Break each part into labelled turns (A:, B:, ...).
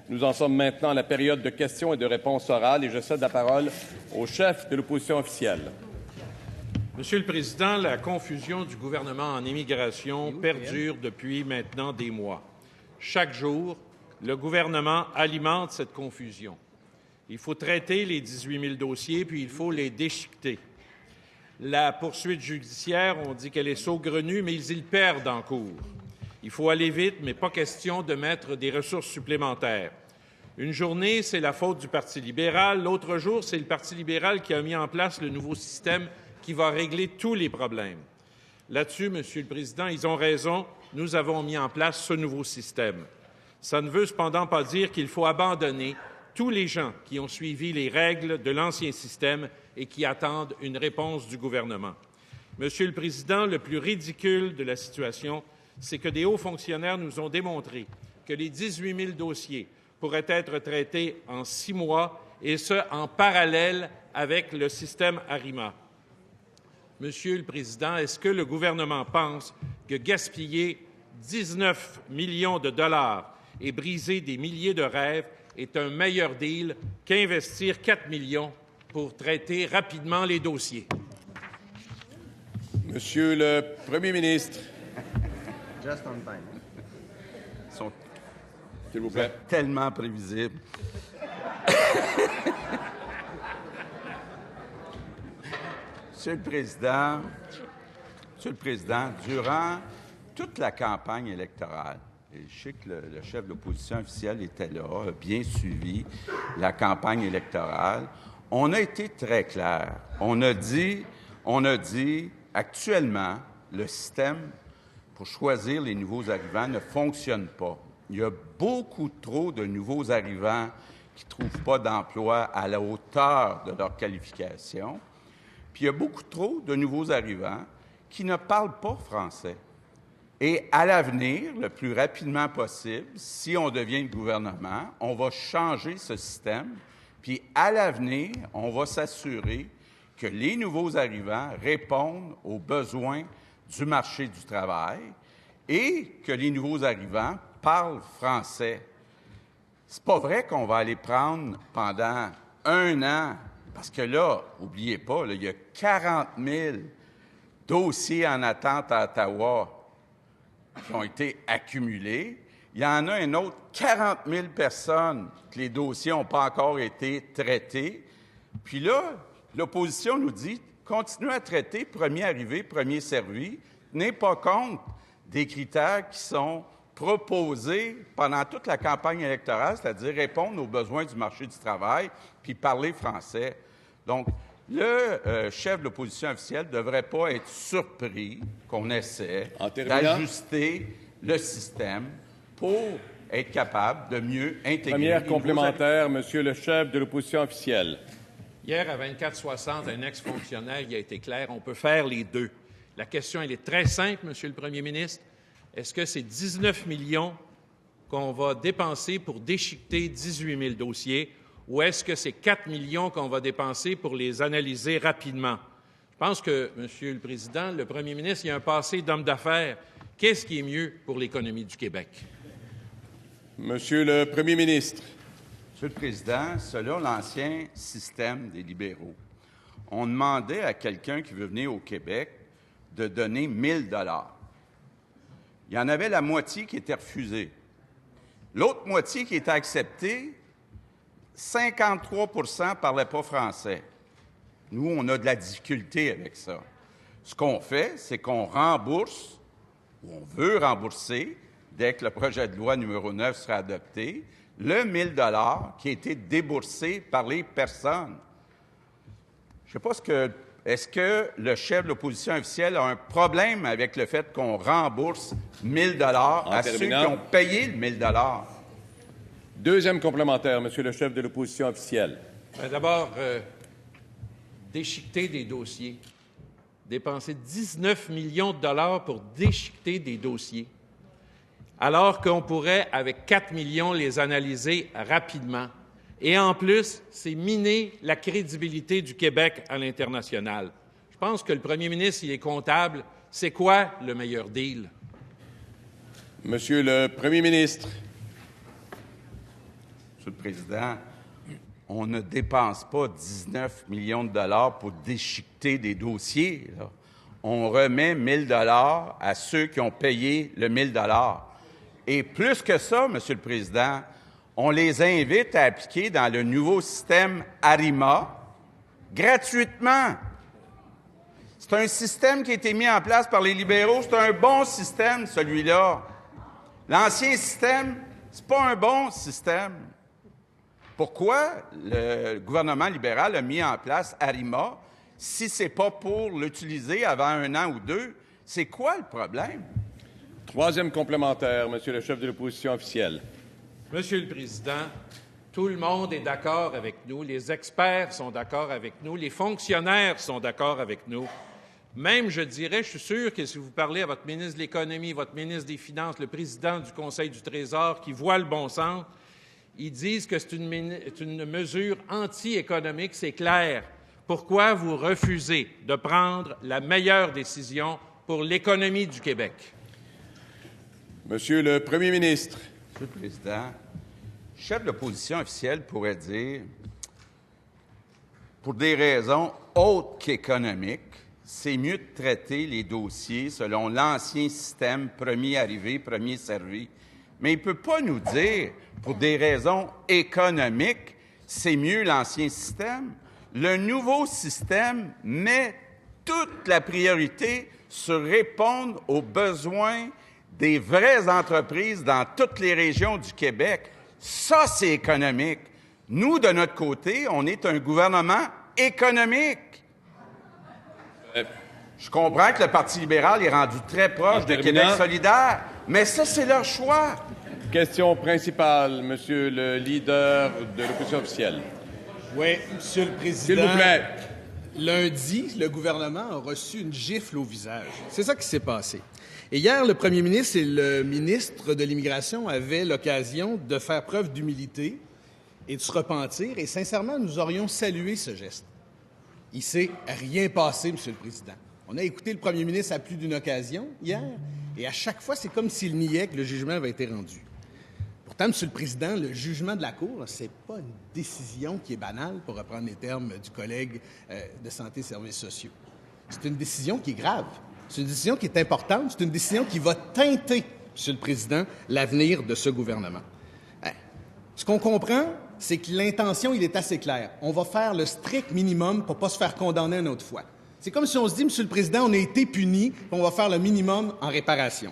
A: Nous en sommes maintenant à la période de questions et de réponses orales et je cède la parole au chef de l'opposition officielle.
B: Monsieur le Président, la confusion du gouvernement en immigration perdure depuis maintenant des mois. Chaque jour, le gouvernement alimente cette confusion. Il faut traiter les 18 000 dossiers, puis il faut les déchiqueter. La poursuite judiciaire, on dit qu'elle est saugrenue, mais ils y perdent en cours. Il faut aller vite, mais pas question de mettre des ressources supplémentaires. Une journée, c'est la faute du Parti libéral. L'autre jour, c'est le Parti libéral qui a mis en place le nouveau système qui va régler tous les problèmes. Là-dessus, Monsieur le Président, ils ont raison. Nous avons mis en place ce nouveau système. Ça ne veut cependant pas dire qu'il faut abandonner tous les gens qui ont suivi les règles de l'ancien système et qui attendent une réponse du gouvernement. Monsieur le Président, le plus ridicule de la situation, c'est que des hauts fonctionnaires nous ont démontré que les 18 000 dossiers pourraient être traités en 6 mois, et ce, en parallèle avec le système ARIMA. Monsieur le Président, est-ce que le gouvernement pense que gaspiller 19 millions de dollars et briser des milliers de rêves est un meilleur deal qu'investir 4 millions pour traiter rapidement les dossiers?
A: Monsieur le Premier ministre.
C: Just on time.
A: S'il vous plaît.
C: Tellement prévisible. Monsieur le Président, durant toute la campagne électorale, et je sais que le chef de l'opposition officielle était là, a bien suivi la campagne électorale, on a été très clair. On a dit, actuellement, le système pour choisir les nouveaux arrivants ne fonctionne pas. Il y a beaucoup trop de nouveaux arrivants qui ne trouvent pas d'emploi à la hauteur de leur qualification. Puis il y a beaucoup trop de nouveaux arrivants qui ne parlent pas français. Et à l'avenir, le plus rapidement possible, si on devient le gouvernement, on va changer ce système. Puis à l'avenir, on va s'assurer que les nouveaux arrivants répondent aux besoins du marché du travail et que les nouveaux arrivants parlent français. C'est pas vrai qu'on va aller prendre pendant 1 an, parce que là, n'oubliez pas, là, il y a 40 000 dossiers en attente à Ottawa qui ont été accumulés. Il y en a un autre 40 000 personnes que les dossiers n'ont pas encore été traités. Puis là, l'opposition nous dit, continuez à traiter, premier arrivé, premier servi, tenez pas compte des critères qui sont proposés pendant toute la campagne électorale, c'est-à-dire répondre aux besoins du marché du travail, puis parler français. Donc, le chef de l'opposition officielle ne devrait pas être surpris qu'on essaie d'ajuster le système pour être capable de mieux intégrer.
A: Première complémentaire, Monsieur le chef de l'opposition officielle.
B: Hier, à 24-60, un ex-fonctionnaire il a été clair, on peut faire les deux. La question, elle est très simple, Monsieur le Premier ministre. Est-ce que c'est 19 millions qu'on va dépenser pour déchiqueter 18 000 dossiers ou est-ce que c'est 4 millions qu'on va dépenser pour les analyser rapidement? Je pense que, Monsieur le Président, le Premier ministre, il a un passé d'homme d'affaires. Qu'est-ce qui est mieux pour l'économie du Québec?
A: Monsieur le Premier ministre.
C: Monsieur le Président, selon l'ancien système des libéraux, on demandait à quelqu'un qui veut venir au Québec de donner 1 000 $. Il y en avait la moitié qui était refusée. L'autre moitié qui était acceptée, 53 % ne parlaient pas français. Nous, on a de la difficulté avec ça. Ce qu'on fait, c'est qu'on rembourse, ou on veut rembourser, dès que le projet de loi numéro 9 sera adopté, le 1 000 $ qui a été déboursé par les personnes. Je ne sais pas est-ce que le chef de l'opposition officielle a un problème avec le fait qu'on rembourse 1 000 $ à ceux qui ont payé le 1 000 $?
A: Deuxième complémentaire, Monsieur le chef de l'opposition officielle.
B: D'abord, déchiqueter des dossiers. Dépenser 19 millions de dollars pour déchiqueter des dossiers, alors qu'on pourrait, avec 4 millions, les analyser rapidement. Et en plus, c'est miner la crédibilité du Québec à l'international. Je pense que le premier ministre, il est comptable. C'est quoi le meilleur deal?
A: Monsieur le Premier ministre.
C: Monsieur le Président, on ne dépense pas 19 millions de dollars pour déchiqueter des dossiers, là. On remet 1 000 $ à ceux qui ont payé le 1 000 $. Et plus que ça, Monsieur le Président, on les invite à appliquer dans le nouveau système ARIMA gratuitement. C'est un système qui a été mis en place par les libéraux. C'est un bon système, celui-là. L'ancien système, c'est pas un bon système. Pourquoi le gouvernement libéral a mis en place ARIMA si ce n'est pas pour l'utiliser avant 1 an ou 2? C'est quoi le problème?
A: Troisième complémentaire, Monsieur le chef de l'opposition officielle.
B: Monsieur le Président, tout le monde est d'accord avec nous, les experts sont d'accord avec nous, les fonctionnaires sont d'accord avec nous. Même, je dirais, je suis sûr que si vous parlez à votre ministre de l'Économie, votre ministre des Finances, le président du Conseil du Trésor, qui voit le bon sens, ils disent que c'est une mesure anti-économique, c'est clair. Pourquoi vous refusez de prendre la meilleure décision pour l'économie du Québec?
A: Monsieur le Premier ministre.
C: Monsieur le Président, le chef de l'opposition officielle pourrait dire, pour des raisons autres qu'économiques, c'est mieux de traiter les dossiers selon l'ancien système premier arrivé, premier servi. Mais il ne peut pas nous dire, pour des raisons économiques, c'est mieux l'ancien système. Le nouveau système met toute la priorité sur répondre aux besoins des vraies entreprises dans toutes les régions du Québec. Ça, c'est économique. Nous, de notre côté, on est un gouvernement économique. Je comprends que le Parti libéral est rendu très proche de Québec solidaire, mais ça, c'est leur choix.
A: Question principale, Monsieur le leader de l'opposition officielle.
D: Oui, Monsieur le Président.
A: S'il vous plaît.
D: Lundi, le gouvernement a reçu une gifle au visage. C'est ça qui s'est passé. Et hier, le premier ministre et le ministre de l'Immigration avaient l'occasion de faire preuve d'humilité et de se repentir. Et sincèrement, nous aurions salué ce geste. Il ne s'est rien passé, Monsieur le Président. On a écouté le premier ministre à plus d'une occasion hier, et à chaque fois, c'est comme s'il niait que le jugement avait été rendu. Pourtant, Monsieur le Président, le jugement de la Cour, ce n'est pas une décision qui est banale, pour reprendre les termes du collègue de Santé et Services sociaux. C'est une décision qui est grave. C'est une décision qui est importante. C'est une décision qui va teinter, Monsieur le Président, l'avenir de ce gouvernement. Ce qu'on comprend, c'est que l'intention, il est assez clair. On va faire le strict minimum pour ne pas se faire condamner une autre fois. C'est comme si on se dit, Monsieur le Président, on a été puni, on va faire le minimum en réparation.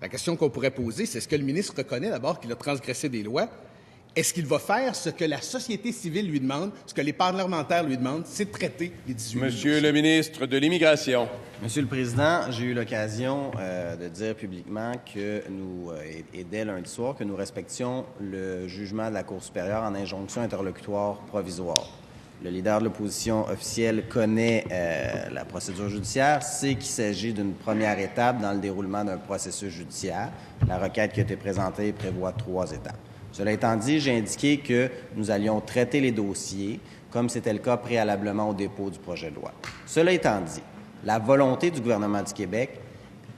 D: La question qu'on pourrait poser, c'est est-ce que le ministre reconnaît d'abord qu'il a transgressé des lois? Est-ce qu'il va faire ce que la société civile lui demande, ce que les parlementaires lui demandent, c'est de traiter les 18 000
A: Monsieur le ministre de l'Immigration.
E: Monsieur le Président, j'ai eu l'occasion de dire publiquement que nous, et dès lundi soir, que nous respections le jugement de la Cour supérieure en injonction interlocutoire provisoire. Le leader de l'opposition officielle connaît la procédure judiciaire, sait qu'il s'agit d'une première étape dans le déroulement d'un processus judiciaire. La requête qui a été présentée prévoit 3 étapes. Cela étant dit, j'ai indiqué que nous allions traiter les dossiers comme c'était le cas préalablement au dépôt du projet de loi. Cela étant dit, la volonté du gouvernement du Québec,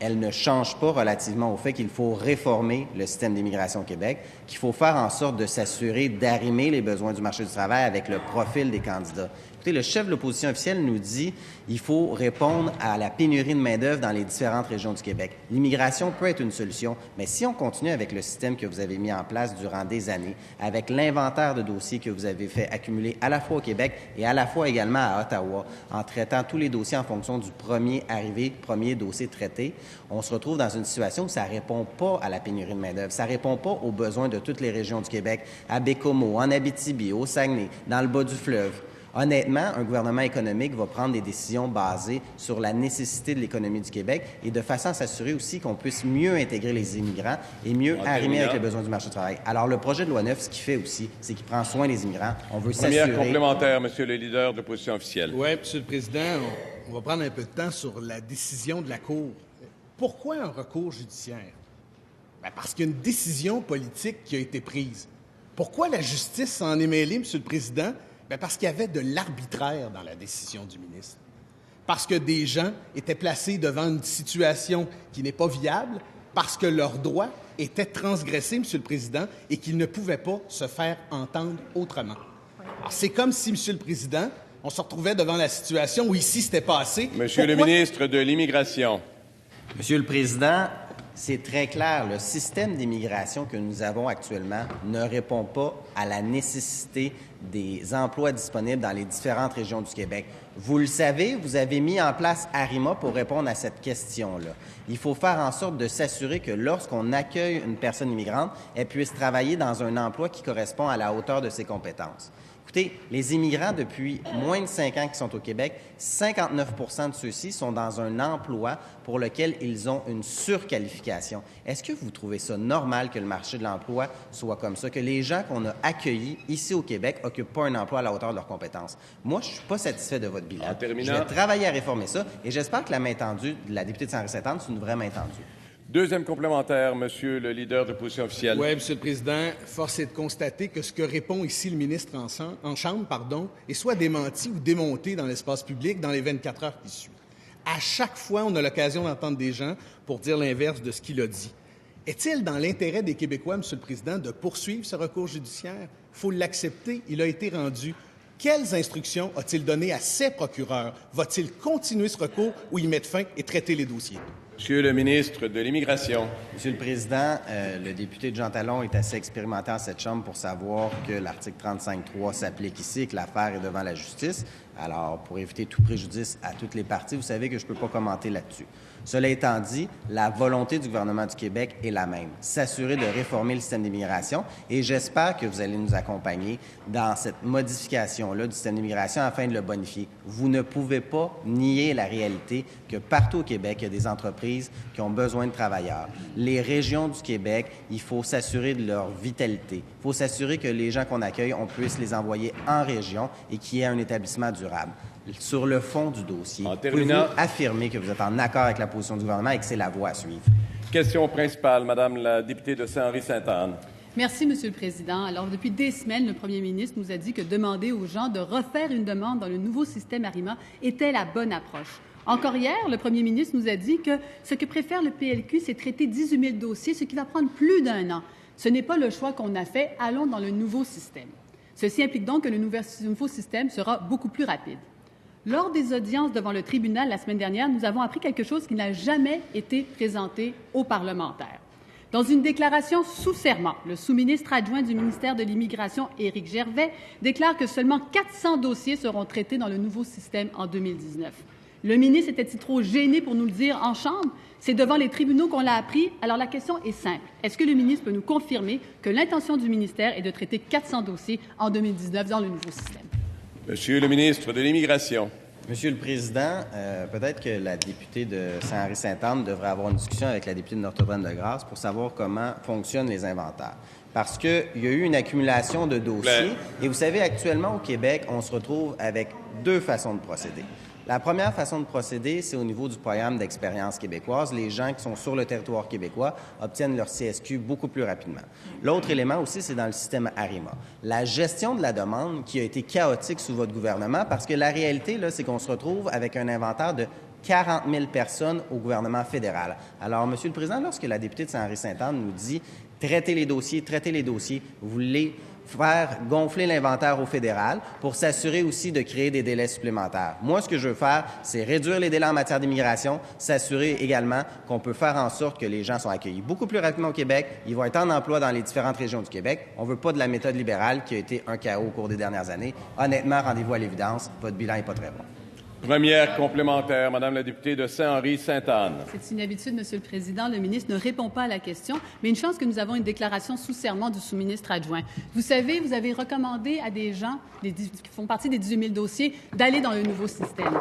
E: elle ne change pas relativement au fait qu'il faut réformer le système d'immigration au Québec, qu'il faut faire en sorte de s'assurer d'arrimer les besoins du marché du travail avec le profil des candidats. Écoutez, le chef de l'opposition officielle nous dit qu'il faut répondre à la pénurie de main-d'œuvre dans les différentes régions du Québec. L'immigration peut être une solution, mais si on continue avec le système que vous avez mis en place durant des années, avec l'inventaire de dossiers que vous avez fait accumuler à la fois au Québec et à la fois également à Ottawa, en traitant tous les dossiers en fonction du premier arrivé, premier dossier traité, on se retrouve dans une situation où ça ne répond pas à la pénurie de main-d'œuvre, ça ne répond pas aux besoins de toutes les régions du Québec, à Bécomo, en Abitibi, au Saguenay, dans le bas du fleuve. Honnêtement, un gouvernement économique va prendre des décisions basées sur la nécessité de l'économie du Québec et de façon à s'assurer aussi qu'on puisse mieux intégrer les immigrants et mieux arrimer avec les besoins du marché du travail. Alors, le projet de loi 9, ce qu'il fait aussi, c'est qu'il prend soin des immigrants. On veut s'assurer...
A: Première complémentaire, Monsieur le leader de l'opposition officielle.
D: Oui, Monsieur le Président, on va prendre un peu de temps sur la décision de la Cour. Pourquoi un recours judiciaire? Bien, parce qu'il y a une décision politique qui a été prise. Pourquoi la justice s'en est mêlée, Monsieur le Président? Bien, parce qu'il y avait de l'arbitraire dans la décision du ministre. Parce que des gens étaient placés devant une situation qui n'est pas viable, parce que leurs droits était transgressé, Monsieur le Président, et qu'il ne pouvait pas se faire entendre autrement. Alors, c'est comme si, Monsieur le Président, on se retrouvait devant la situation où ici c'était passé.
A: Monsieur le ministre de l'Immigration.
E: Monsieur le Président, c'est très clair. Le système d'immigration que nous avons actuellement ne répond pas à la nécessité des emplois disponibles dans les différentes régions du Québec. Vous le savez, vous avez mis en place ARIMA pour répondre à cette question-là. Il faut faire en sorte de s'assurer que lorsqu'on accueille une personne immigrante, elle puisse travailler dans un emploi qui correspond à la hauteur de ses compétences. Écoutez, les immigrants, depuis moins de 5 ans qui sont au Québec, 59 % de ceux-ci sont dans un emploi pour lequel ils ont une surqualification. Est-ce que vous trouvez ça normal que le marché de l'emploi soit comme ça, que les gens qu'on a accueillis ici au Québec n'occupent pas un emploi à la hauteur de leurs compétences? Moi, je ne suis pas satisfait de votre bilan. Je vais travailler à réformer ça et j'espère que la main tendue de la députée de Saint-Henri-Sainte-Anne, c'est une vraie main tendue.
A: Deuxième complémentaire, Monsieur le leader de l'opposition officielle.
D: Oui, Monsieur le Président, force est de constater que ce que répond ici le ministre en Chambre, est soit démenti ou démonté dans l'espace public dans les 24 heures qui suivent. À chaque fois, on a l'occasion d'entendre des gens pour dire l'inverse de ce qu'il a dit. Est-il dans l'intérêt des Québécois, Monsieur le Président, de poursuivre ce recours judiciaire? Il faut l'accepter. Il a été rendu. Quelles instructions a-t-il données à ses procureurs? Va-t-il continuer ce recours ou y mettre fin et traiter les dossiers?
A: Monsieur le ministre de l'Immigration.
E: Monsieur le Président, le député Jean Talon est assez expérimenté en cette Chambre pour savoir que l'article 35.3 s'applique ici et que l'affaire est devant la justice. Alors, pour éviter tout préjudice à toutes les parties, vous savez que je ne peux pas commenter là-dessus. Cela étant dit, la volonté du gouvernement du Québec est la même, s'assurer de réformer le système d'immigration et j'espère que vous allez nous accompagner dans cette modification-là du système d'immigration afin de le bonifier. Vous ne pouvez pas nier la réalité que partout au Québec, il y a des entreprises qui ont besoin de travailleurs. Les régions du Québec, il faut s'assurer de leur vitalité. Il faut s'assurer que les gens qu'on accueille, on puisse les envoyer en région et qu'il y ait un établissement durable. Sur le fond du dossier, pouvez-vous affirmer que vous êtes en accord avec la position du gouvernement et que c'est la voie à suivre?
A: Question principale, Madame la députée de Saint-Henri-Sainte-Anne.
F: Merci, Monsieur le Président. Alors, depuis des semaines, le premier ministre nous a dit que demander aux gens de refaire une demande dans le nouveau système ARIMA était la bonne approche. Encore hier, le premier ministre nous a dit que ce que préfère le PLQ, c'est traiter 18 000 dossiers, ce qui va prendre plus d'1 an. Ce n'est pas le choix qu'on a fait. Allons dans le nouveau système. Ceci implique donc que le nouveau système sera beaucoup plus rapide. Lors des audiences devant le tribunal la semaine dernière, nous avons appris quelque chose qui n'a jamais été présenté aux parlementaires. Dans une déclaration sous serment, le sous-ministre adjoint du ministère de l'Immigration, Éric Gervais, déclare que seulement 400 dossiers seront traités dans le nouveau système en 2019. Le ministre était-il trop gêné pour nous le dire en Chambre? C'est devant les tribunaux qu'on l'a appris. Alors la question est simple. Est-ce que le ministre peut nous confirmer que l'intention du ministère est de traiter 400 dossiers en 2019 dans le nouveau système?
A: Monsieur le ministre de l'Immigration.
E: Monsieur le Président, peut-être que la députée de Saint-Henri-Sainte-Anne devrait avoir une discussion avec la députée de Notre-Dame-de-Grâce pour savoir comment fonctionnent les inventaires. Parce qu'il y a eu une accumulation de dossiers. Et vous savez, actuellement, au Québec, on se retrouve avec deux façons de procéder. La première façon de procéder, c'est au niveau du programme d'expérience québécoise. Les gens qui sont sur le territoire québécois obtiennent leur CSQ beaucoup plus rapidement. L'autre élément aussi, c'est dans le système ARIMA. La gestion de la demande qui a été chaotique sous votre gouvernement, parce que la réalité, là, c'est qu'on se retrouve avec un inventaire de 40 000 personnes au gouvernement fédéral. Alors, Monsieur le Président, lorsque la députée de Saint-Henri-Sainte-Anne nous dit « traitez les dossiers », vous voulez faire gonfler l'inventaire au fédéral pour s'assurer aussi de créer des délais supplémentaires. Moi, ce que je veux faire, c'est réduire les délais en matière d'immigration, s'assurer également qu'on peut faire en sorte que les gens sont accueillis beaucoup plus rapidement au Québec, ils vont être en emploi dans les différentes régions du Québec. On ne veut pas de la méthode libérale qui a été un chaos au cours des dernières années. Honnêtement, rendez-vous à l'évidence, votre bilan n'est pas très bon.
A: Première complémentaire, Madame la députée de Saint-Henri-Sainte-Anne.
F: C'est une habitude, Monsieur le Président. Le ministre ne répond pas à la question, mais une chance que nous avons une déclaration sous serment du sous-ministre adjoint. Vous savez, vous avez recommandé à des gens qui font partie des 18 000 dossiers d'aller dans le nouveau système.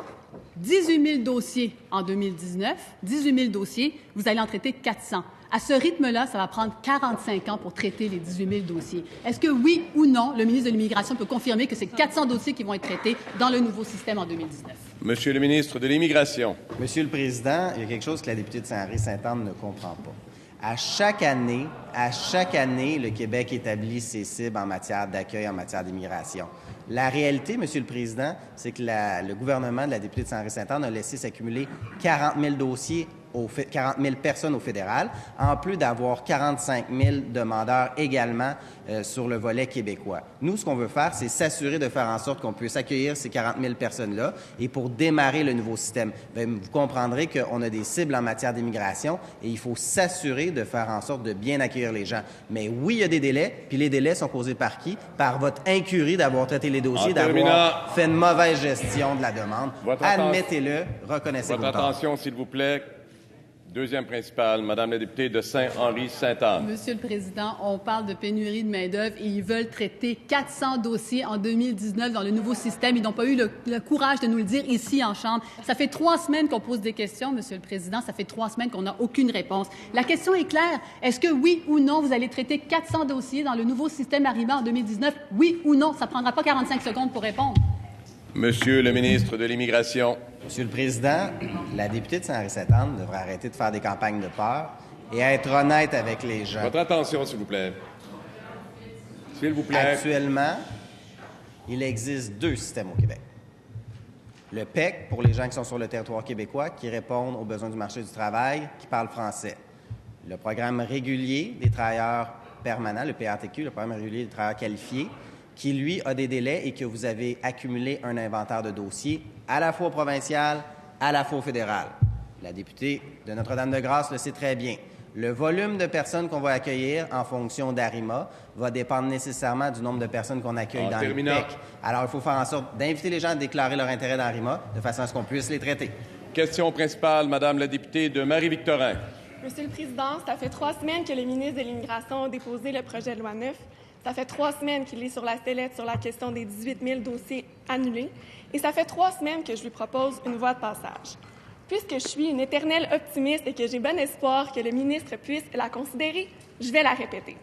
F: 18 000 dossiers en 2019, 18 000 dossiers, vous allez en traiter 400. À ce rythme-là, ça va prendre 45 ans pour traiter les 18 000 dossiers. Est-ce que oui ou non, le ministre de l'Immigration peut confirmer que c'est 400 dossiers qui vont être traités dans le nouveau système en 2019?
A: Monsieur le ministre de l'Immigration.
E: Monsieur le Président, il y a quelque chose que la députée de Saint-Henri-Sainte-Anne ne comprend pas. À chaque année, le Québec établit ses cibles en matière d'accueil, en matière d'immigration. La réalité, Monsieur le Président, c'est que le gouvernement de la députée de Saint-Henri-Sainte-Anne a laissé s'accumuler 40 000 dossiers 40 000 personnes au fédéral, en plus d'avoir 45 000 demandeurs également sur le volet québécois. Nous, ce qu'on veut faire, c'est s'assurer de faire en sorte qu'on puisse accueillir ces 40 000 personnes-là. Et pour démarrer le nouveau système, bien, vous comprendrez qu'on a des cibles en matière d'immigration et il faut s'assurer de faire en sorte de bien accueillir les gens. Mais oui, il y a des délais, puis les délais sont causés par qui? Par votre incurie d'avoir traité les dossiers, d'avoir fait une mauvaise gestion de la demande. Admettez-le, reconnaissez
A: votre attention, s'il vous plaît. Deuxième principale, Madame la députée de Saint-Henri-Sainte-Anne.
F: Monsieur le Président, on parle de pénurie de main-d'œuvre et ils veulent traiter 400 dossiers en 2019 dans le nouveau système. Ils n'ont pas eu le courage de nous le dire ici en Chambre. Ça fait 3 semaines qu'on pose des questions, Monsieur le Président. Ça fait 3 semaines qu'on n'a aucune réponse. La question est claire. Est-ce que oui ou non, vous allez traiter 400 dossiers dans le nouveau système Arrima en 2019? Oui ou non? Ça ne prendra pas 45 secondes pour répondre.
A: Monsieur le ministre de l'Immigration.
E: Monsieur le Président, la députée de Saint-Henri-Sainte-Anne devrait arrêter de faire des campagnes de peur et être honnête avec les gens.
A: Votre attention, s'il vous plaît. S'il vous plaît.
E: Actuellement, il existe 2 systèmes au Québec. Le PEC, pour les gens qui sont sur le territoire québécois, qui répondent aux besoins du marché du travail, qui parlent français. Le programme régulier des travailleurs permanents, le PRTQ, le programme régulier des travailleurs qualifiés, qui, lui, a des délais et que vous avez accumulé un inventaire de dossiers à la fois provincial, à la fois fédéral. La députée de Notre-Dame-de-Grâce le sait très bien. Le volume de personnes qu'on va accueillir en fonction d'Arima va dépendre nécessairement du nombre de personnes qu'on accueille dans le PEC. Alors, il faut faire en sorte d'inviter les gens à déclarer leur intérêt dans Arima de façon à ce qu'on puisse les traiter.
A: Question principale, Madame la députée de Marie-Victorin.
G: Monsieur le Président, ça fait 3 semaines que le ministre de l'Immigration a déposé le projet de loi 9. Ça fait 3 semaines qu'il est sur la sellette sur la question des 18 000 dossiers annulés. Et ça fait 3 semaines que je lui propose une voie de passage. Puisque je suis une éternelle optimiste et que j'ai bon espoir que le ministre puisse la considérer, je vais la répéter.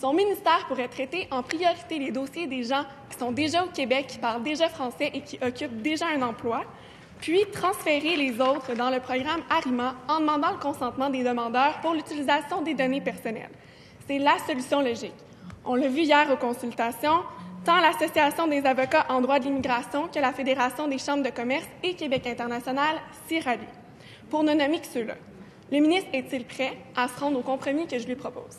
G: Son ministère pourrait traiter en priorité les dossiers des gens qui sont déjà au Québec, qui parlent déjà français et qui occupent déjà un emploi, puis transférer les autres dans le programme Arima en demandant le consentement des demandeurs pour l'utilisation des données personnelles. C'est la solution logique. On l'a vu hier aux consultations, tant l'Association des avocats en droit de l'immigration que la Fédération des chambres de commerce et Québec international s'y rallient. Pour ne nommer que ceux-là, le ministre est-il prêt à se rendre au compromis que je lui propose?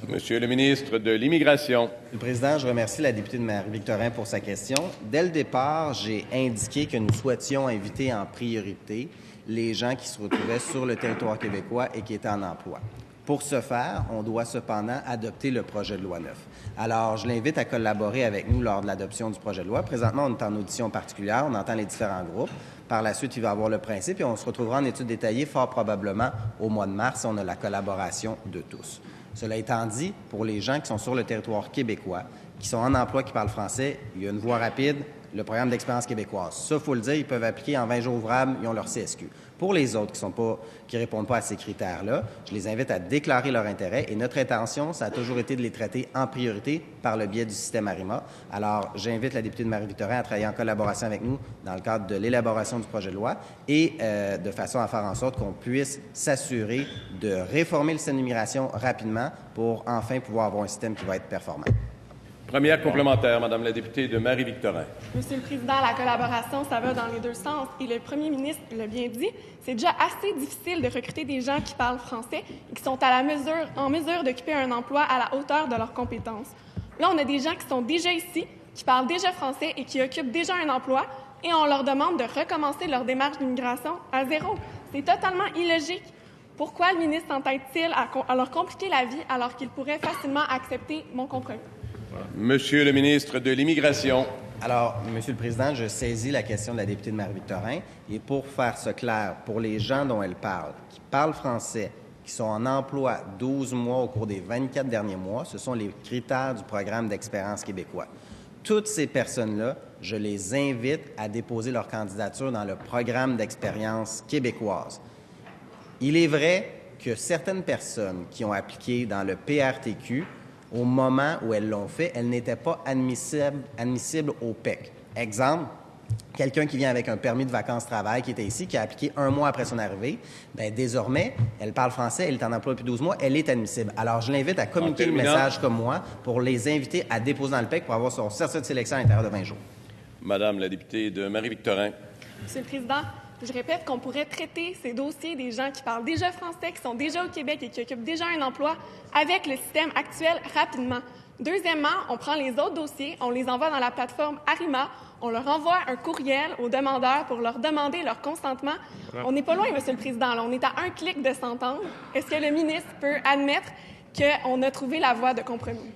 A: Monsieur le ministre de l'Immigration.
E: Monsieur le Président, je remercie la députée de Marie-Victorin pour sa question. Dès le départ, j'ai indiqué que nous souhaitions inviter en priorité les gens qui se retrouvaient sur le territoire québécois et qui étaient en emploi. Pour ce faire, on doit cependant adopter le projet de loi 9. Alors, je l'invite à collaborer avec nous lors de l'adoption du projet de loi. Présentement, on est en audition particulière, on entend les différents groupes. Par la suite, il va y avoir le principe et on se retrouvera en étude détaillée fort probablement au mois de mars. On a la collaboration de tous. Cela étant dit, pour les gens qui sont sur le territoire québécois, qui sont en emploi, qui parlent français, il y a une voie rapide, le programme d'expérience québécoise. Ça, il faut le dire, ils peuvent appliquer en 20 jours ouvrables, ils ont leur CSQ. Pour les autres qui répondent pas à ces critères-là, je les invite à déclarer leur intérêt et notre intention, ça a toujours été de les traiter en priorité par le biais du système Arima. Alors, j'invite la députée de Marie-Victorin à travailler en collaboration avec nous dans le cadre de l'élaboration du projet de loi et de façon à faire en sorte qu'on puisse s'assurer de réformer le système d'immigration rapidement pour enfin pouvoir avoir un système qui va être performant.
A: Première complémentaire, Madame la députée de Marie-Victorin.
G: Monsieur le Président, la collaboration, ça va dans les 2 sens. Et le premier ministre l'a bien dit, c'est déjà assez difficile de recruter des gens qui parlent français et qui sont en mesure d'occuper un emploi à la hauteur de leurs compétences. Là, on a des gens qui sont déjà ici, qui parlent déjà français et qui occupent déjà un emploi, et on leur demande de recommencer leur démarche d'immigration à zéro. C'est totalement illogique. Pourquoi le ministre s'entête-t-il à leur compliquer la vie alors qu'il pourrait facilement accepter mon compromis?
A: Monsieur le ministre de l'Immigration.
E: Alors, Monsieur le Président, je saisis la question de la députée de Marie-Victorin. Et pour faire ce clair, pour les gens dont elle parle, qui parlent français, qui sont en emploi 12 mois au cours des 24 derniers mois, ce sont les critères du programme d'expérience québécois. Toutes ces personnes-là, je les invite à déposer leur candidature dans le programme d'expérience québécoise. Il est vrai que certaines personnes qui ont appliqué dans le PRTQ, au moment où elles l'ont fait, elles n'étaient pas admissibles au PEC. Exemple, quelqu'un qui vient avec un permis de vacances-travail qui était ici, qui a appliqué 1 mois après son arrivée, bien, désormais, elle parle français, elle est en emploi depuis 12 mois, elle est admissible. Alors, je l'invite à communiquer le message comme moi pour les inviter à déposer dans le PEC pour avoir son certificat de sélection à l'intérieur de 20 jours.
A: Madame la députée de Marie-Victorin.
G: Monsieur le Président, Je répète qu'on pourrait traiter ces dossiers des gens qui parlent déjà français, qui sont déjà au Québec et qui occupent déjà un emploi avec le système actuel rapidement. Deuxièmement, on prend les autres dossiers, on les envoie dans la plateforme Arima, on leur envoie un courriel aux demandeurs pour leur demander leur consentement. On n'est pas loin, Monsieur le Président, là. On est à un clic de s'entendre. Est-ce que le ministre peut admettre qu'on a trouvé la voie de compromis?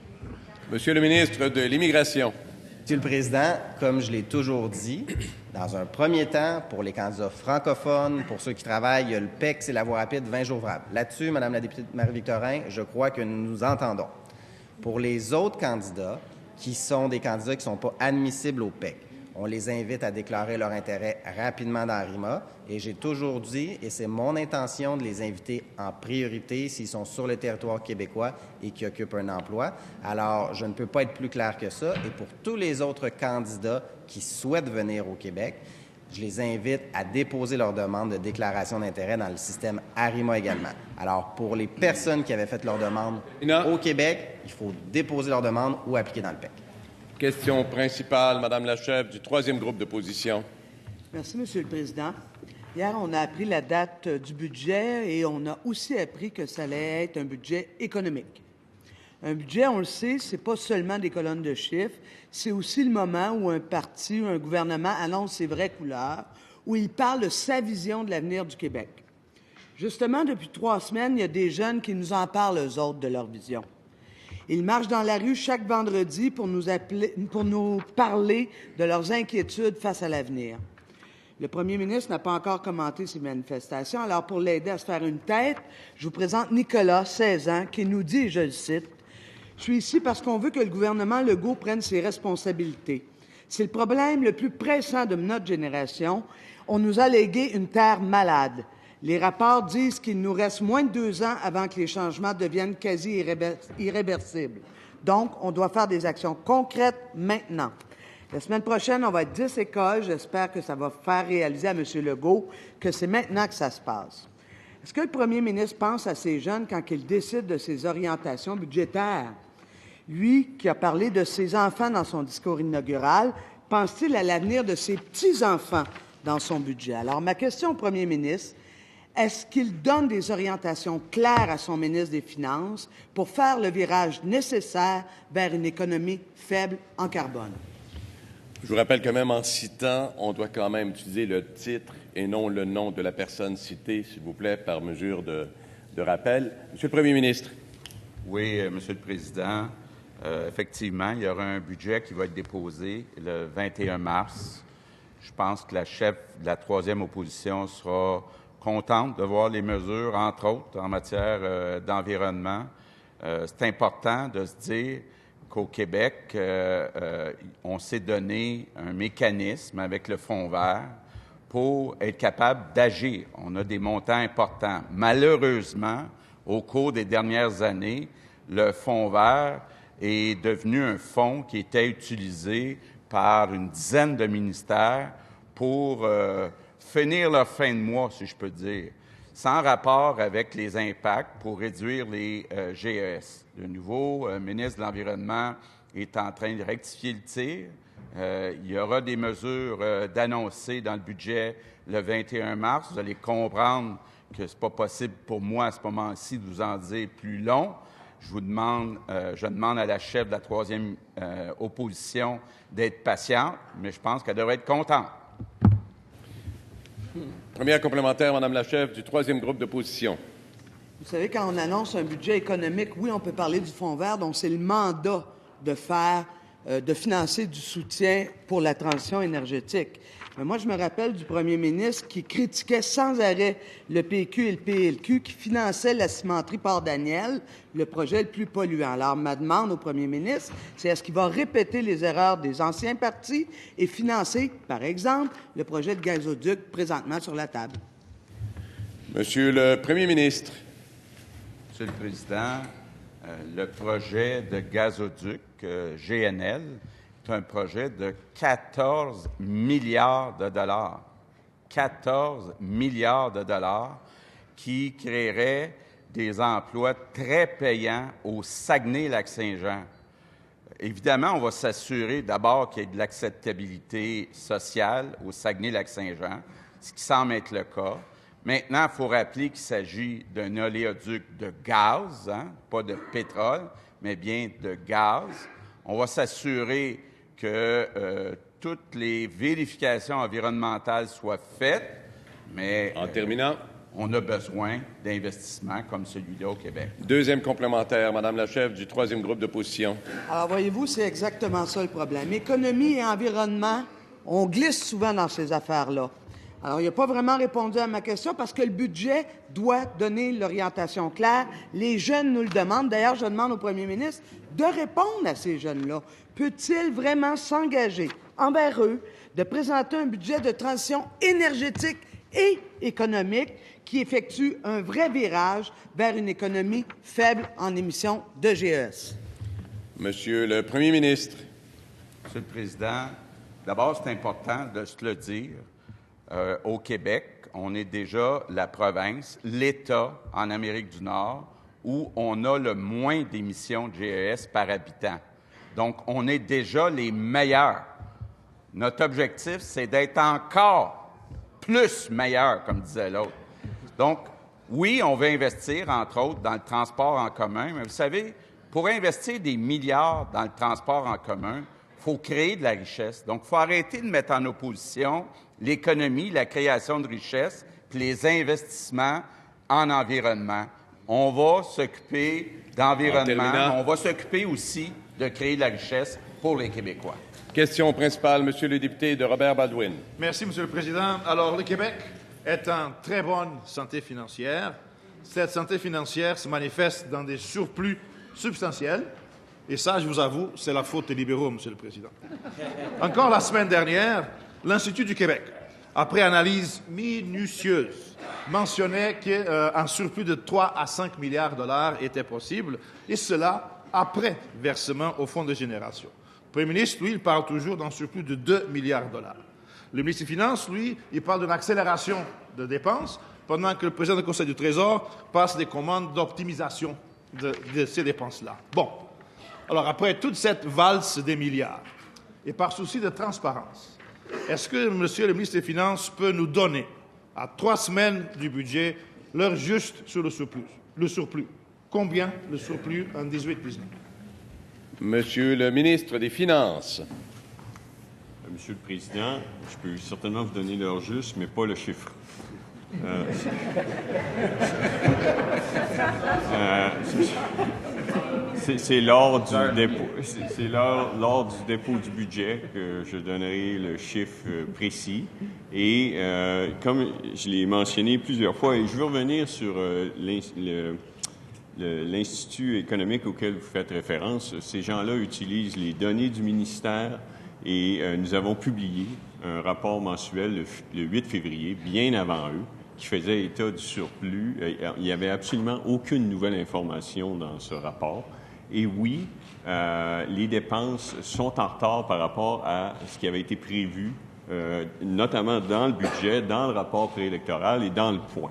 A: Monsieur le ministre de l'Immigration.
E: Monsieur le Président, comme je l'ai toujours dit, dans un premier temps, pour les candidats francophones, pour ceux qui travaillent, il y a le PEC, c'est la voie rapide, 20 jours ouvrables. Là-dessus, Madame la députée Marie-Victorin, je crois que nous nous entendons. Pour les autres candidats, qui sont des candidats qui ne sont pas admissibles au PEC, on les invite à déclarer leur intérêt rapidement dans RIMA. Et j'ai toujours dit, et c'est mon intention de les inviter en priorité s'ils sont sur le territoire québécois et qui occupent un emploi. Alors, je ne peux pas être plus clair que ça. Et pour tous les autres candidats qui souhaitent venir au Québec, je les invite à déposer leur demande de déclaration d'intérêt dans le système ARIMA également. Alors, pour les personnes qui avaient fait leur demande au Québec, il faut déposer leur demande ou appliquer dans le PEC.
A: Question principale, Madame la chef du troisième groupe d'opposition.
H: Merci, Monsieur le Président. Hier, on a appris la date du budget et on a aussi appris que ça allait être un budget économique. Un budget, on le sait, c'est pas seulement des colonnes de chiffres, c'est aussi le moment où un parti ou un gouvernement annonce ses vraies couleurs, où il parle de sa vision de l'avenir du Québec. Justement, depuis 3 semaines, il y a des jeunes qui nous en parlent, eux autres, de leur vision. Ils marchent dans la rue chaque vendredi pour nous parler de leurs inquiétudes face à l'avenir. Le premier ministre n'a pas encore commenté ces manifestations, alors pour l'aider à se faire une tête, je vous présente Nicolas, 16 ans, qui nous dit, et je le cite, « Je suis ici parce qu'on veut que le gouvernement Legault prenne ses responsabilités. C'est le problème le plus pressant de notre génération. On nous a légué une terre malade. Les rapports disent qu'il nous reste moins de 2 ans avant que les changements deviennent quasi irréversibles. Donc, on doit faire des actions concrètes maintenant. La semaine prochaine, on va être 10 écoles. J'espère que ça va faire réaliser à M. Legault que c'est maintenant que ça se passe. Est-ce que le premier ministre pense à ces jeunes quand il décide de ses orientations budgétaires? Lui, qui a parlé de ses enfants dans son discours inaugural, pense-t-il à l'avenir de ses petits-enfants dans son budget? Alors, ma question au premier ministre, est-ce qu'il donne des orientations claires à son ministre des Finances pour faire le virage nécessaire vers une économie faible en carbone?
A: Je vous rappelle que même en citant, on doit quand même utiliser le titre et non le nom de la personne citée, s'il vous plaît, par mesure de rappel. Monsieur le Premier ministre.
C: Oui, Monsieur le Président. Effectivement, il y aura un budget qui va être déposé le 21 mars. Je pense que la chef de la troisième opposition sera contente de voir les mesures, entre autres, en matière d'environnement. C'est important de se dire qu'au Québec, on s'est donné un mécanisme avec le Fonds vert pour être capable d'agir. On a des montants importants. Malheureusement, au cours des dernières années, le Fonds vert est devenu un fonds qui était utilisé par une dizaine de ministères pour finir leur fin de mois, si je peux dire, sans rapport avec les impacts pour réduire les GES. Le nouveau ministre de l'Environnement est en train de rectifier le tir. Il y aura des mesures d'annoncer dans le budget le 21 mars. Vous allez comprendre que ce n'est pas possible pour moi à ce moment-ci de vous en dire plus long. Je demande à la chef de la troisième opposition d'être patiente, mais je pense qu'elle devrait être contente.
A: Première complémentaire, Madame la chef du troisième groupe d'opposition.
H: Vous savez, quand on annonce un budget économique, oui, on peut parler du Fonds vert, donc c'est le mandat de financer du soutien pour la transition énergétique. Mais moi, je me rappelle du premier ministre qui critiquait sans arrêt le PQ et le PLQ qui finançaient la cimenterie Port-Daniel, le projet le plus polluant. Alors, ma demande au premier ministre, c'est est-ce qu'il va répéter les erreurs des anciens partis et financer, par exemple, le projet de gazoduc présentement sur la table?
A: Monsieur le premier ministre.
C: Monsieur le Président, le projet de gazoduc GNL est un projet de 14 milliards de dollars. 14 milliards de dollars qui créerait des emplois très payants au Saguenay-Lac-Saint-Jean. Évidemment, on va s'assurer d'abord qu'il y ait de l'acceptabilité sociale au Saguenay-Lac-Saint-Jean. ce qui semble être le cas. Maintenant, il faut rappeler qu'il s'agit d'un oléoduc de gaz, pas de pétrole, mais bien de gaz. On va s'assurer que toutes les vérifications environnementales soient faites, mais
A: En terminant,
C: on a besoin d'investissements comme celui-là au Québec.
A: deuxième complémentaire, Madame la chef du troisième groupe d'opposition.
H: Alors, voyez-vous, c'est exactement ça le problème. Économie et environnement, on glisse souvent dans ces affaires-là. Alors, il n'a pas vraiment répondu à ma question parce que le budget doit donner l'orientation claire. Les jeunes nous le demandent. D'ailleurs, je demande au premier ministre de répondre à ces jeunes-là. Peut-il vraiment s'engager envers eux de présenter un budget de transition énergétique et économique qui effectue un vrai virage vers une économie faible en émissions de GES?
A: Monsieur le premier ministre.
C: Monsieur le Président, d'abord, c'est important de se le dire. Au Québec, on est déjà la province, l'État en Amérique du Nord, où on a le moins d'émissions de GES par habitant. Donc, on est déjà les meilleurs. Notre objectif, c'est d'être encore plus meilleur, comme disait l'autre. Donc, oui, on veut investir, entre autres, dans le transport en commun, mais vous savez, pour investir des milliards dans le transport en commun, il faut créer de la richesse. Donc, il faut arrêter de mettre en opposition l'économie, la création de richesse, puis les investissements en environnement. On va s'occuper d'environnement, on va s'occuper aussi de créer de la richesse pour les Québécois.
A: Question principale, Monsieur le député de Robert Baldwin.
I: Merci, Monsieur le Président. Alors, le Québec est en très bonne santé financière. Cette santé financière se manifeste dans des surplus substantiels. Et ça, je vous avoue, c'est la faute des libéraux, Monsieur le Président. Encore la semaine dernière, l'Institut du Québec, après analyse minutieuse, mentionnait qu'un surplus de 3 à 5 milliards de dollars était possible, et cela après versement au Fonds de génération. Le Premier ministre, lui, il parle toujours d'un surplus de 2 milliards de dollars. Le ministre des Finances, lui, il parle d'une accélération de dépenses, pendant que le président du Conseil du Trésor passe des commandes d'optimisation de ces dépenses-là. Bon. Alors, après toute cette valse des milliards, et par souci de transparence, est-ce que Monsieur le ministre des Finances peut nous donner, à 3 semaines du budget, l'heure juste sur le surplus? Combien le surplus en 18-19?
A: Monsieur le ministre des Finances.
J: Monsieur le Président, je peux certainement vous donner l'heure juste, mais pas le chiffre. C'est lors du dépôt du budget que je donnerai le chiffre précis. Et comme je l'ai mentionné plusieurs fois, et je veux revenir sur l'Institut économique auquel vous faites référence, ces gens-là utilisent les données du ministère et nous avons publié un rapport mensuel le 8 février, bien avant eux, qui faisait état du surplus. Il n'y avait absolument aucune nouvelle information dans ce rapport. Et oui, les dépenses sont en retard par rapport à ce qui avait été prévu, notamment dans le budget, dans le rapport préélectoral et dans le point.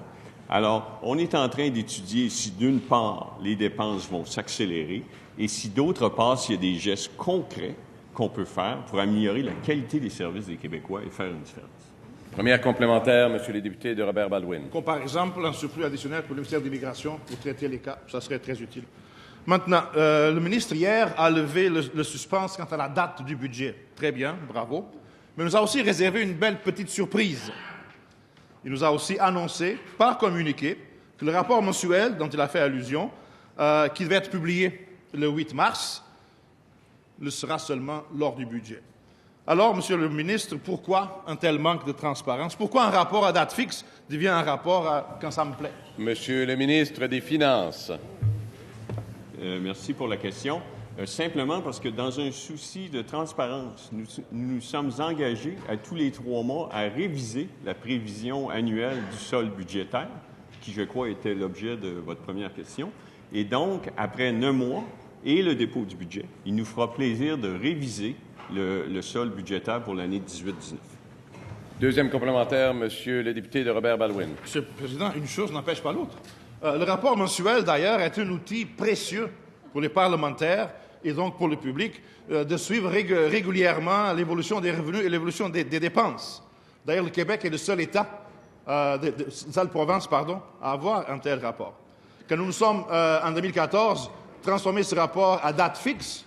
J: Alors, on est en train d'étudier si, d'une part, les dépenses vont s'accélérer et si, d'autre part, s'il y a des gestes concrets qu'on peut faire pour améliorer la qualité des services des Québécois et faire une différence.
A: Première complémentaire, Monsieur le député de Robert Baldwin.
I: Comme par exemple un surplus additionnel pour le ministère de l'Immigration pour traiter les cas, ça serait très utile. Maintenant, le ministre hier a levé le suspense quant à la date du budget. Très bien, bravo. Mais il nous a aussi réservé une belle petite surprise. Il nous a aussi annoncé, par communiqué, que le rapport mensuel dont il a fait allusion, qui devait être publié le 8 mars, le sera seulement lors du budget. Alors, Monsieur le ministre, pourquoi un tel manque de transparence? Pourquoi un rapport à date fixe devient un rapport quand ça me plaît?
A: Monsieur le ministre des Finances.
J: Merci pour la question. Simplement parce que dans un souci de transparence, nous sommes engagés à tous les 3 mois à réviser la prévision annuelle du solde budgétaire, qui, je crois, était l'objet de votre première question. Et donc, après 9 mois et le dépôt du budget, il nous fera plaisir de réviser le solde budgétaire pour l'année 18-19.
A: Deuxième complémentaire, Monsieur le député de Robert Baldwin.
I: Monsieur le Président, une chose n'empêche pas l'autre. Le rapport mensuel, d'ailleurs, est un outil précieux pour les parlementaires et donc pour le public de suivre régulièrement l'évolution des revenus et l'évolution des dépenses. D'ailleurs, le Québec est le seul État, seule province, à avoir un tel rapport. Quand nous sommes, en 2014, transformé ce rapport à date fixe,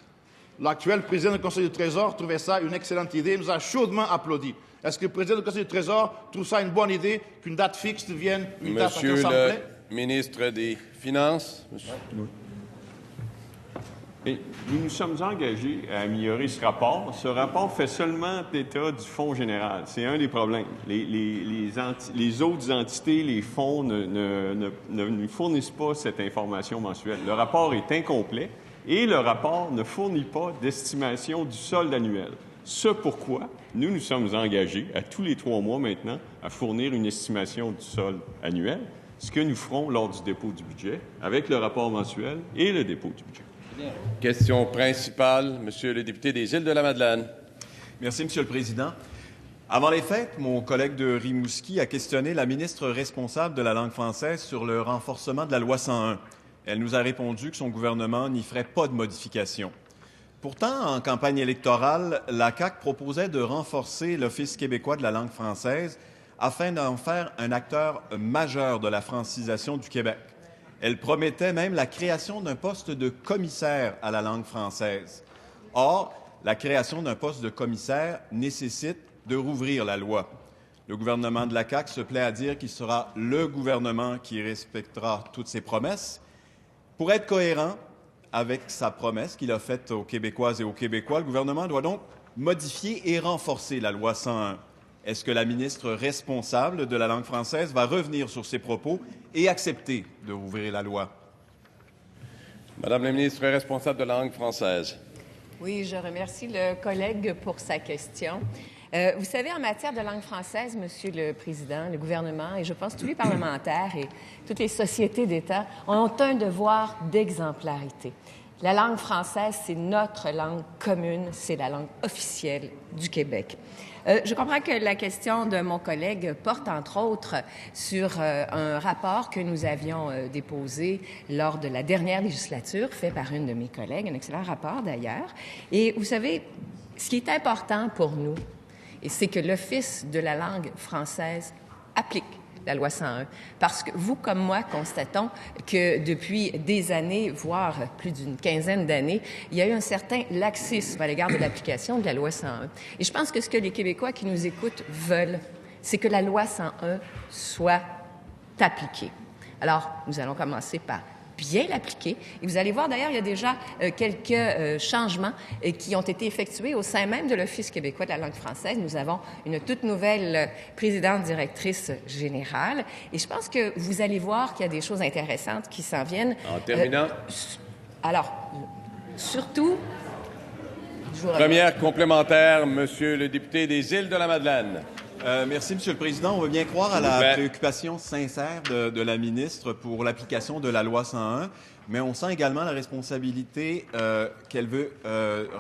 I: l'actuel président du Conseil du Trésor trouvait ça une excellente idée et nous a chaudement applaudi. Est-ce que le président du Conseil du Trésor trouve ça une bonne idée qu'une date fixe devienne une date à
A: Monsieur le ministre des Finances.
J: Et nous nous sommes engagés à améliorer ce rapport. Ce rapport fait seulement état du Fonds général. C'est un des problèmes. Les autres entités, les fonds, ne fournissent pas cette information mensuelle. Le rapport est incomplet et le rapport ne fournit pas d'estimation du solde annuel. Ce pourquoi nous nous sommes engagés à tous les 3 mois maintenant à fournir une estimation du solde annuel, ce que nous ferons lors du dépôt du budget avec le rapport mensuel et le dépôt du budget.
A: Question principale, Monsieur le député des Îles-de-la-Madeleine.
K: Merci, Monsieur le Président. Avant les fêtes, mon collègue de Rimouski a questionné la ministre responsable de la langue française sur le renforcement de la loi 101. Elle nous a répondu que son gouvernement n'y ferait pas de modification. Pourtant, en campagne électorale, la CAQ proposait de renforcer l'Office québécois de la langue française afin d'en faire un acteur majeur de la francisation du Québec. Elle promettait même la création d'un poste de commissaire à la langue française. Or, la création d'un poste de commissaire nécessite de rouvrir la loi. Le gouvernement de la CAQ se plaît à dire qu'il sera le gouvernement qui respectera toutes ses promesses. Pour être cohérent avec sa promesse qu'il a faite aux Québécoises et aux Québécois, le gouvernement doit donc modifier et renforcer la loi 101. Est-ce que la ministre responsable de la langue française va revenir sur ses propos et accepter de rouvrir la loi?
A: Madame la ministre responsable de la langue française.
L: Oui, je remercie le collègue pour sa question. Vous savez, en matière de langue française, Monsieur le Président, le gouvernement et je pense tous les parlementaires et toutes les sociétés d'État ont un devoir d'exemplarité. La langue française, c'est notre langue commune, c'est la langue officielle du Québec. Je comprends que la question de mon collègue porte, entre autres, sur un rapport que nous avions déposé lors de la dernière législature, fait par une de mes collègues, un excellent rapport d'ailleurs. Et vous savez, ce qui est important pour nous, c'est que l'Office de la langue française applique la loi 101, parce que vous, comme moi, constatons que depuis des années, voire plus d'une quinzaine d'années, il y a eu un certain laxisme à l'égard de l'application de la loi 101. Et je pense que ce que les Québécois qui nous écoutent veulent, c'est que la loi 101 soit appliquée. Alors, nous allons commencer par bien l'appliquer. Et vous allez voir, d'ailleurs, il y a déjà quelques changements qui ont été effectués au sein même de l'Office québécois de la langue française. Nous avons une toute nouvelle présidente directrice générale. Et je pense que vous allez voir qu'il y a des choses intéressantes qui s'en viennent.
A: En terminant.
L: Alors, surtout...
A: Première complémentaire, Monsieur le député des Îles-de-la-Madeleine.
K: Merci, Monsieur le Président. On veut bien croire à la préoccupation sincère de la ministre pour l'application de la loi 101, mais on sent également la responsabilité qu'elle veut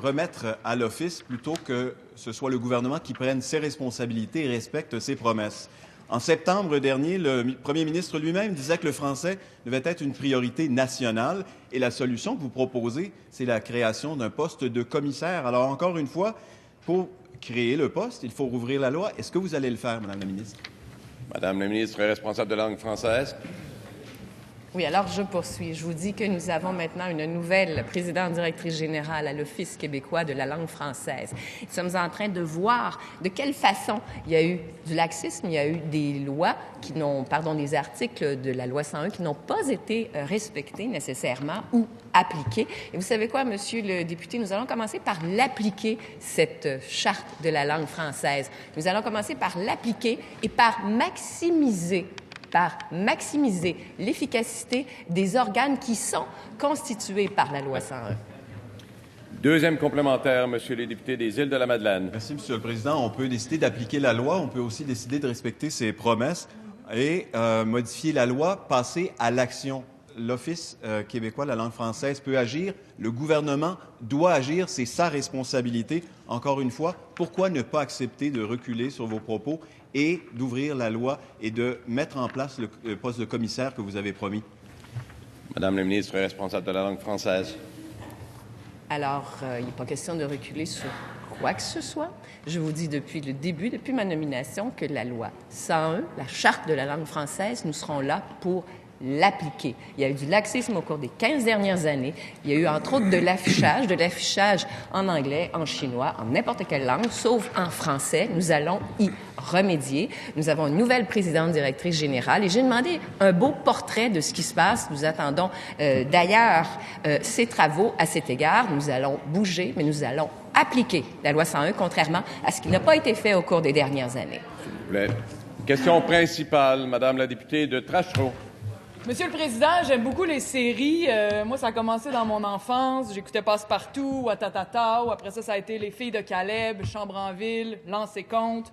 K: remettre à l'Office plutôt que ce soit le gouvernement qui prenne ses responsabilités et respecte ses promesses. En septembre dernier, le premier ministre lui-même disait que le français devait être une priorité nationale et la solution que vous proposez, c'est la création d'un poste de commissaire. Alors, encore une fois, pour créer le poste, il faut rouvrir la loi. Est-ce que vous allez le faire, Madame la ministre?
A: Madame la ministre responsable de la langue française.
L: Oui, alors je poursuis. Je vous dis que nous avons maintenant une nouvelle présidente directrice générale à l'Office québécois de la langue française. Nous sommes en train de voir de quelle façon il y a eu du laxisme, il y a eu des lois qui n'ont, des articles de la loi 101 qui n'ont pas été respectés nécessairement ou appliqués. Et vous savez quoi, Monsieur le député, nous allons commencer par l'appliquer, cette charte de la langue française. Nous allons commencer par l'appliquer et par maximiser l'efficacité des organes qui sont constitués par la loi 101.
A: Deuxième complémentaire, Monsieur le député des Îles-de-la-Madeleine.
K: Merci, Monsieur le Président. On peut décider d'appliquer la loi, on peut aussi décider de respecter ses promesses et modifier la loi, passer à l'action. L'Office québécois de la langue française peut agir, le gouvernement doit agir, c'est sa responsabilité. Encore une fois, pourquoi ne pas accepter de reculer sur vos propos et d'ouvrir la loi et de mettre en place le poste de commissaire que vous avez promis?
A: Madame la ministre responsable de la langue française.
L: Alors, il n'est pas question de reculer sur quoi que ce soit. Je vous dis depuis le début, depuis ma nomination, que la loi 101, la Charte de la langue française, nous serons là pour l'appliquer. Il y a eu du laxisme au cours des 15 dernières années. Il y a eu, entre autres, de l'affichage en anglais, en chinois, en n'importe quelle langue, sauf en français. Nous allons y remédier. Nous avons une nouvelle présidente directrice générale et j'ai demandé un beau portrait de ce qui se passe. Nous attendons d'ailleurs ces travaux à cet égard. Nous allons bouger, mais nous allons appliquer la loi 101, contrairement à ce qui n'a pas été fait au cours des dernières années.
A: S'il vous plaît. Question principale, Madame la députée de Tachereau.
M: Monsieur le Président, j'aime beaucoup les séries. Moi, ça a commencé dans mon enfance. J'écoutais Passe-Partout, Ouattatata, ou après ça a été Les Filles de Caleb, Chambre en ville, Lance et Compte.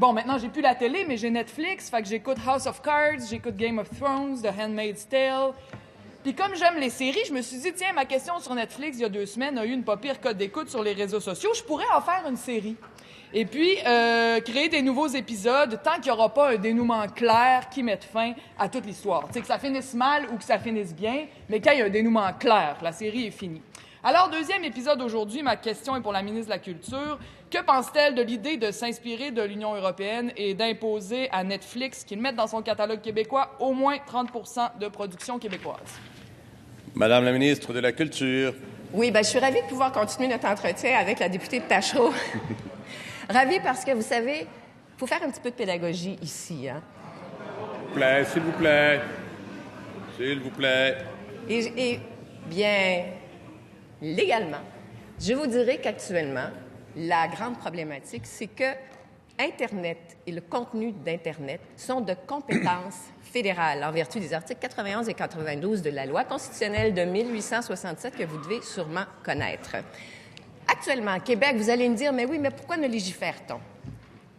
M: Bon, maintenant, j'ai plus la télé, mais j'ai Netflix, fait que j'écoute House of Cards, j'écoute Game of Thrones, The Handmaid's Tale. Puis comme j'aime les séries, je me suis dit, tiens, ma question sur Netflix, il y a 2 semaines, a eu une pas pire cote d'écoute sur les réseaux sociaux. Je pourrais en faire une série. Et puis, créer des nouveaux épisodes tant qu'il n'y aura pas un dénouement clair qui mette fin à toute l'histoire. Tu sais, que ça finisse mal ou que ça finisse bien, mais quand il y a un dénouement clair, la série est finie. Alors, 2e épisode aujourd'hui, ma question est pour la ministre de la Culture. Que pense-t-elle de l'idée de s'inspirer de l'Union européenne et d'imposer à Netflix qu'il mette dans son catalogue québécois au moins 30 % de production québécoise?
A: Madame la ministre de la Culture.
L: Oui, bien, je suis ravie de pouvoir continuer notre entretien avec la députée de Tachereau. Ravie parce que, vous savez, il faut faire un petit peu de pédagogie ici, hein?
A: S'il vous plaît. S'il vous plaît.
L: Et bien, légalement, je vous dirais qu'actuellement, la grande problématique, c'est que Internet et le contenu d'Internet sont de compétence fédérale en vertu des articles 91 et 92 de la loi constitutionnelle de 1867 que vous devez sûrement connaître. Actuellement, Québec, vous allez me dire, mais oui, mais pourquoi ne légifère-t-on?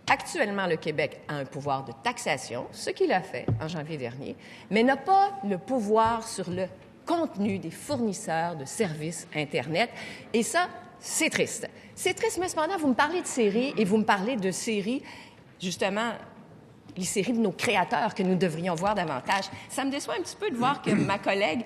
L: Actuellement, le Québec a un pouvoir de taxation, ce qu'il a fait en janvier dernier, mais n'a pas le pouvoir sur le contenu des fournisseurs de services Internet. Et ça, c'est triste. C'est triste, mais cependant, vous me parlez de séries et vous me parlez de séries, justement, les séries de nos créateurs que nous devrions voir davantage. Ça me déçoit un petit peu de voir que ma collègue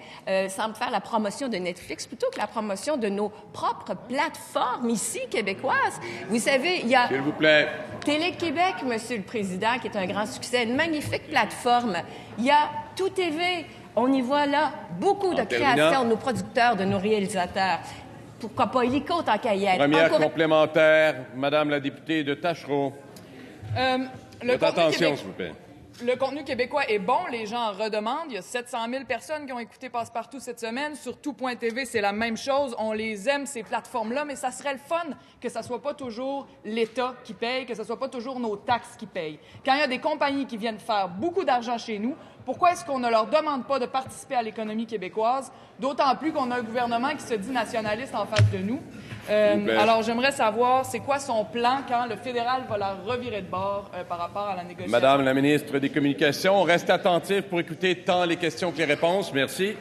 L: semble faire la promotion de Netflix plutôt que la promotion de nos propres plateformes ici, québécoises. Vous savez, il y a...
A: S'il vous plaît.
L: Télé-Québec, Monsieur le Président, qui est un grand succès, une magnifique plateforme. Il y a Tout TV. On y voit là beaucoup de créations de nos producteurs, de nos réalisateurs. Pourquoi pas Illico tant qu'à y être?
A: Première complémentaire, Madame la députée de Tachereau. Attention, s'il vous plaît.
M: Le contenu québécois est bon, les gens en redemandent. Il y a 700 000 personnes qui ont écouté Passe-Partout cette semaine. Sur tout.tv, c'est la même chose. On les aime, ces plateformes-là, mais ça serait le fun que ça soit pas toujours l'État qui paye, que ça soit pas toujours nos taxes qui payent. Quand il y a des compagnies qui viennent faire beaucoup d'argent chez nous, pourquoi est-ce qu'on ne leur demande pas de participer à l'économie québécoise? D'autant plus qu'on a un gouvernement qui se dit nationaliste en face de nous. Alors, j'aimerais savoir, c'est quoi son plan quand le fédéral va la revirer de bord par rapport à la négociation?
A: Madame la ministre des Communications, on reste attentif pour écouter tant les questions que les réponses. Merci.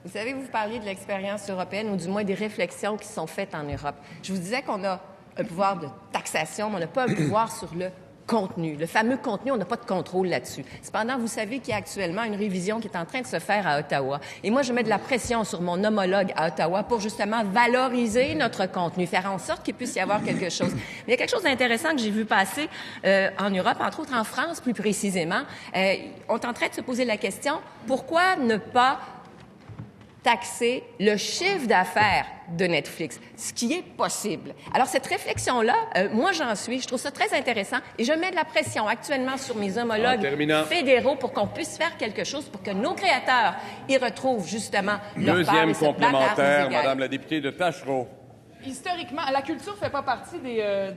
L: Vous savez, vous parliez de l'expérience européenne, ou du moins des réflexions qui sont faites en Europe. Je vous disais qu'on a un pouvoir de taxation, mais on n'a pas un pouvoir sur le contenu. Le fameux contenu, on n'a pas de contrôle là-dessus. Cependant, vous savez qu'il y a actuellement une révision qui est en train de se faire à Ottawa. Et moi, je mets de la pression sur mon homologue à Ottawa pour justement valoriser notre contenu, faire en sorte qu'il puisse y avoir quelque chose. Mais il y a quelque chose d'intéressant que j'ai vu passer en Europe, entre autres en France plus précisément. On est en train de se poser la question, pourquoi ne pas taxer le chiffre d'affaires de Netflix, ce qui est possible. Alors, cette réflexion-là, moi, j'en suis. Je trouve ça très intéressant et je mets de la pression actuellement sur mes homologues fédéraux pour qu'on puisse faire quelque chose pour que nos créateurs y retrouvent justement leur part.
A: Deuxième complémentaire, Madame la députée de Tachereau.
M: Historiquement, la culture ne fait pas partie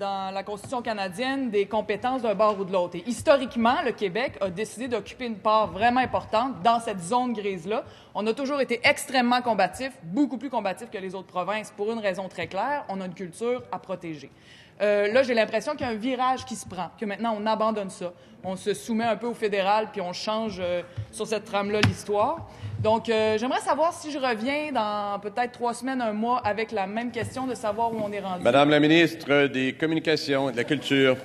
M: dans la Constitution canadienne des compétences d'un bord ou de l'autre. Et historiquement, le Québec a décidé d'occuper une part vraiment importante dans cette zone grise-là. On a toujours été extrêmement combatifs, beaucoup plus combatifs que les autres provinces, pour une raison très claire, on a une culture à protéger. Là, j'ai l'impression qu'il y a un virage qui se prend, que maintenant, on abandonne ça. On se soumet un peu au fédéral, puis on change sur cette trame-là l'histoire. Donc, j'aimerais savoir si je reviens dans peut-être 3 semaines, 1 mois, avec la même question de savoir où on est rendu.
A: Madame la ministre des Communications et de la Culture.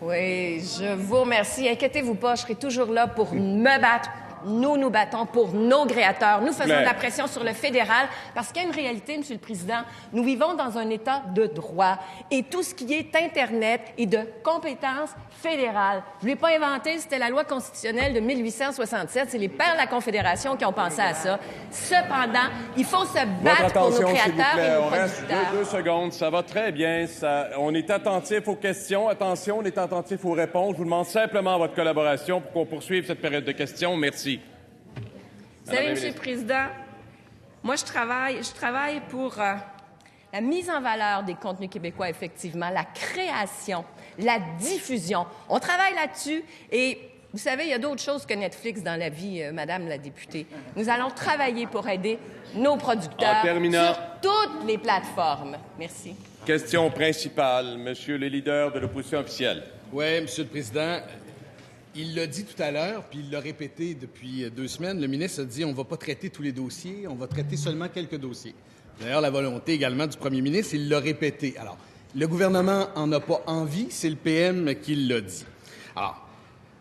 L: Oui, je vous remercie. Inquiétez-vous pas, je serai toujours là pour me battre nous nous battons pour nos créateurs. Nous faisons de la pression sur le fédéral parce qu'il y a une réalité, Monsieur le Président. Nous vivons dans un État de droit et tout ce qui est Internet est de compétence fédérale. Je ne l'ai pas inventé, c'était la loi constitutionnelle de 1867. C'est les pères de la Confédération qui ont pensé à ça. Cependant, il faut se battre pour nos créateurs et nos
A: On reste
L: producteurs.
A: deux secondes. Ça va très bien. On est attentif aux questions. Attention, on est attentif aux réponses. Je vous demande simplement votre collaboration pour qu'on poursuive cette période de questions. Merci.
L: Vous savez, Monsieur le Président, moi, je travaille pour la mise en valeur des contenus québécois, effectivement, la création, la diffusion. On travaille là-dessus et vous savez, il y a d'autres choses que Netflix dans la vie, Madame la députée. Nous allons travailler pour aider nos producteurs sur toutes les plateformes. Merci.
A: Question principale, Monsieur le leader de l'opposition officielle.
D: Oui, Monsieur le Président. Il l'a dit tout à l'heure, puis il l'a répété depuis 2 semaines. Le ministre a dit on ne va pas traiter tous les dossiers, on va traiter seulement quelques dossiers. D'ailleurs, la volonté également du premier ministre, il l'a répété. Alors, le gouvernement en a pas envie, c'est le PM qui l'a dit. Alors,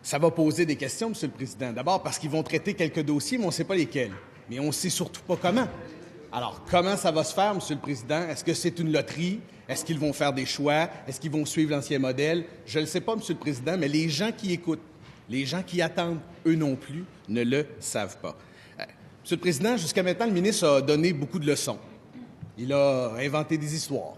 D: ça va poser des questions, Monsieur le Président. D'abord parce qu'ils vont traiter quelques dossiers, mais on ne sait pas lesquels. Mais on ne sait surtout pas comment. Alors, comment ça va se faire, Monsieur le Président? Est-ce que c'est une loterie? Est-ce qu'ils vont faire des choix? Est-ce qu'ils vont suivre l'ancien modèle? Je ne le sais pas, Monsieur le Président, mais les gens qui écoutent, les gens qui attendent, eux non plus, ne le savent pas. Monsieur le Président, jusqu'à maintenant, le ministre a donné beaucoup de leçons. Il a inventé des histoires.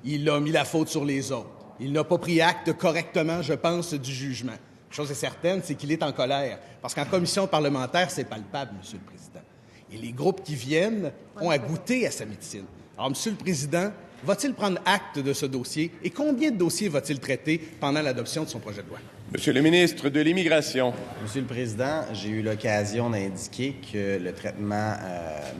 D: Il a mis la faute sur les autres. Il n'a pas pris acte correctement, je pense, du jugement. Une chose est certaine, c'est qu'il est en colère. Parce qu'en commission parlementaire, c'est palpable, Monsieur le Président. Et les groupes qui viennent ont à goûter à sa médecine. Alors, Monsieur le Président, va-t-il prendre acte de ce dossier? Et combien de dossiers va-t-il traiter pendant l'adoption de son projet de loi?
A: Monsieur le ministre de l'Immigration.
E: Monsieur le Président, j'ai eu l'occasion d'indiquer que le traitement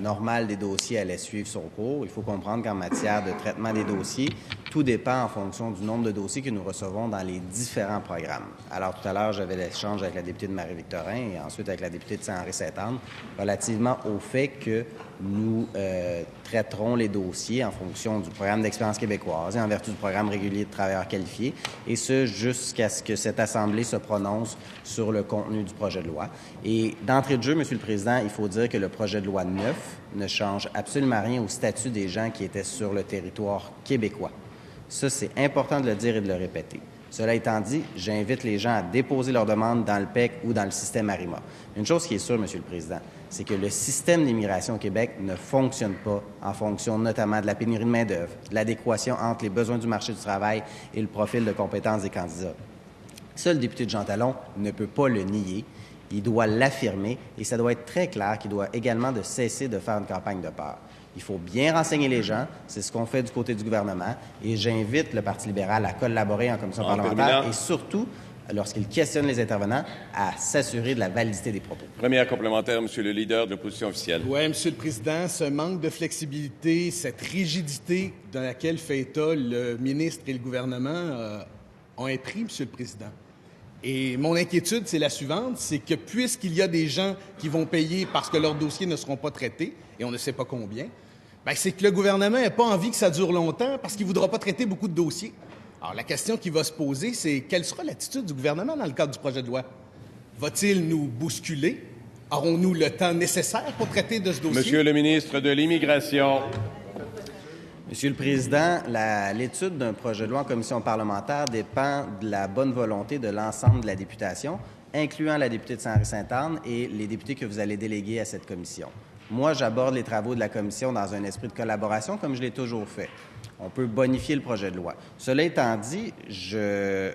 E: normal des dossiers allait suivre son cours. Il faut comprendre qu'en matière de traitement des dossiers, tout dépend en fonction du nombre de dossiers que nous recevons dans les différents programmes. Alors, tout à l'heure, j'avais l'échange avec la députée de Marie-Victorin et ensuite avec la députée de Saint-Henri-Sainte-Anne relativement au fait que nous traiterons les dossiers en fonction du programme d'expérience québécoise et en vertu du programme régulier de travailleurs qualifiés, et ce, jusqu'à ce que cette Assemblée se prononce sur le contenu du projet de loi. Et d'entrée de jeu, Monsieur le Président, il faut dire que le projet de loi 9 ne change absolument rien au statut des gens qui étaient sur le territoire québécois. Ça, c'est important de le dire et de le répéter. Cela étant dit, j'invite les gens à déposer leur demande dans le PEC ou dans le système ARIMA. Une chose qui est sûre, Monsieur le Président, c'est que le système d'immigration au Québec ne fonctionne pas en fonction notamment de la pénurie de main-d'œuvre, de l'adéquation entre les besoins du marché du travail et le profil de compétences des candidats. Ça, le député de Jean Talon ne peut pas le nier. Il doit l'affirmer et ça doit être très clair qu'il doit également de cesser de faire une campagne de peur. Il faut bien renseigner les gens. C'est ce qu'on fait du côté du gouvernement. Et j'invite le Parti libéral à collaborer en commission parlementaire et surtout, lorsqu'il questionne les intervenants, à s'assurer de la validité des propos.
A: Première complémentaire, Monsieur le leader de l'opposition officielle.
D: Oui, Monsieur le Président, ce manque de flexibilité, cette rigidité dans laquelle fait état le ministre et le gouvernement ont un prix, Monsieur le Président. Et mon inquiétude, c'est la suivante, c'est que puisqu'il y a des gens qui vont payer parce que leurs dossiers ne seront pas traités, et on ne sait pas combien, bien, c'est que le gouvernement n'a pas envie que ça dure longtemps parce qu'il ne voudra pas traiter beaucoup de dossiers. Alors, la question qui va se poser, c'est quelle sera l'attitude du gouvernement dans le cadre du projet de loi? Va-t-il nous bousculer? Aurons-nous le temps nécessaire pour traiter de ce dossier?
A: Monsieur le ministre de l'Immigration.
E: Monsieur le Président, l'étude d'un projet de loi en commission parlementaire dépend de la bonne volonté de l'ensemble de la députation, incluant la députée de Saint-Henri-Sainte-Anne et les députés que vous allez déléguer à cette commission. Moi, j'aborde les travaux de la commission dans un esprit de collaboration, comme je l'ai toujours fait. On peut bonifier le projet de loi. Cela étant dit, je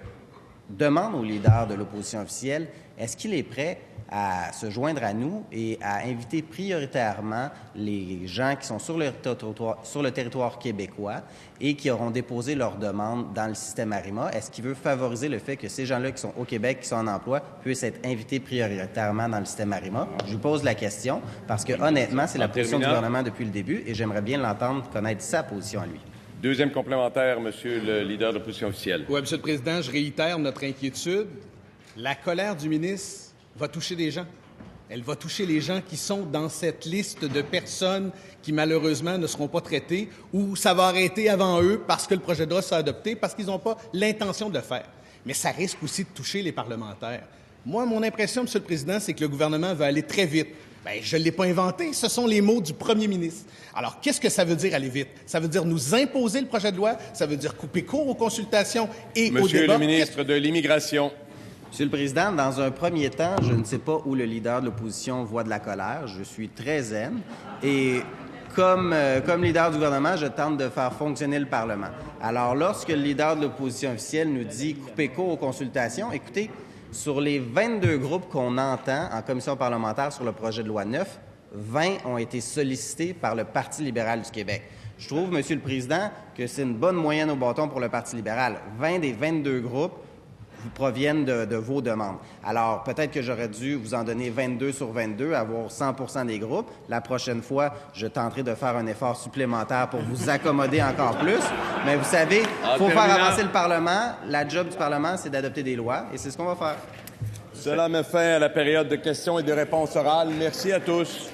E: demande au leader de l'opposition officielle, est-ce qu'il est prêt à se joindre à nous et à inviter prioritairement les gens qui sont sur le territoire québécois et qui auront déposé leur demande dans le système ARIMA? Est-ce qu'il veut favoriser le fait que ces gens-là qui sont au Québec, qui sont en emploi, puissent être invités prioritairement dans le système ARIMA? Je vous pose la question parce que, honnêtement, c'est la position du gouvernement depuis le début et j'aimerais bien l'entendre connaître sa position à lui.
A: Deuxième complémentaire, Monsieur le leader de l'opposition officielle.
D: Oui, Monsieur le Président, je réitère notre inquiétude. La colère du ministre va toucher des gens. Elle va toucher les gens qui sont dans cette liste de personnes qui, malheureusement, ne seront pas traitées ou ça va arrêter avant eux parce que le projet de loi sera adopté, parce qu'ils n'ont pas l'intention de le faire. Mais ça risque aussi de toucher les parlementaires. Moi, mon impression, M. le Président, c'est que le gouvernement va aller très vite. Bien, je ne l'ai pas inventé, ce sont les mots du premier ministre. Alors, qu'est-ce que ça veut dire aller vite? Ça veut dire nous imposer le projet de loi, ça veut dire couper court aux consultations et aux débats.
A: Monsieur le ministre de l'Immigration.
E: Monsieur le Président, dans un premier temps, je ne sais pas où le leader de l'opposition voit de la colère. Je suis très zen et comme leader du gouvernement, je tente de faire fonctionner le Parlement. Alors, lorsque le leader de l'opposition officielle nous dit couper court aux consultations, écoutez, sur les 22 groupes qu'on entend en commission parlementaire sur le projet de loi 9, 20 ont été sollicités par le Parti libéral du Québec. Je trouve, Monsieur le Président, que c'est une bonne moyenne au bâton pour le Parti libéral. 20 des 22 groupes proviennent de vos demandes. Alors, peut-être que j'aurais dû vous en donner 22 sur 22, avoir 100% des groupes. La prochaine fois, je tenterai de faire un effort supplémentaire pour vous accommoder encore plus. Mais vous savez, il faut faire avancer le Parlement. La job du Parlement, c'est d'adopter des lois, et c'est ce qu'on va faire.
A: Cela met fin à la période de questions et de réponses orales. Merci à tous.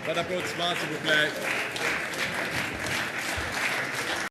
A: Pas d'applaudissements, s'il vous plaît.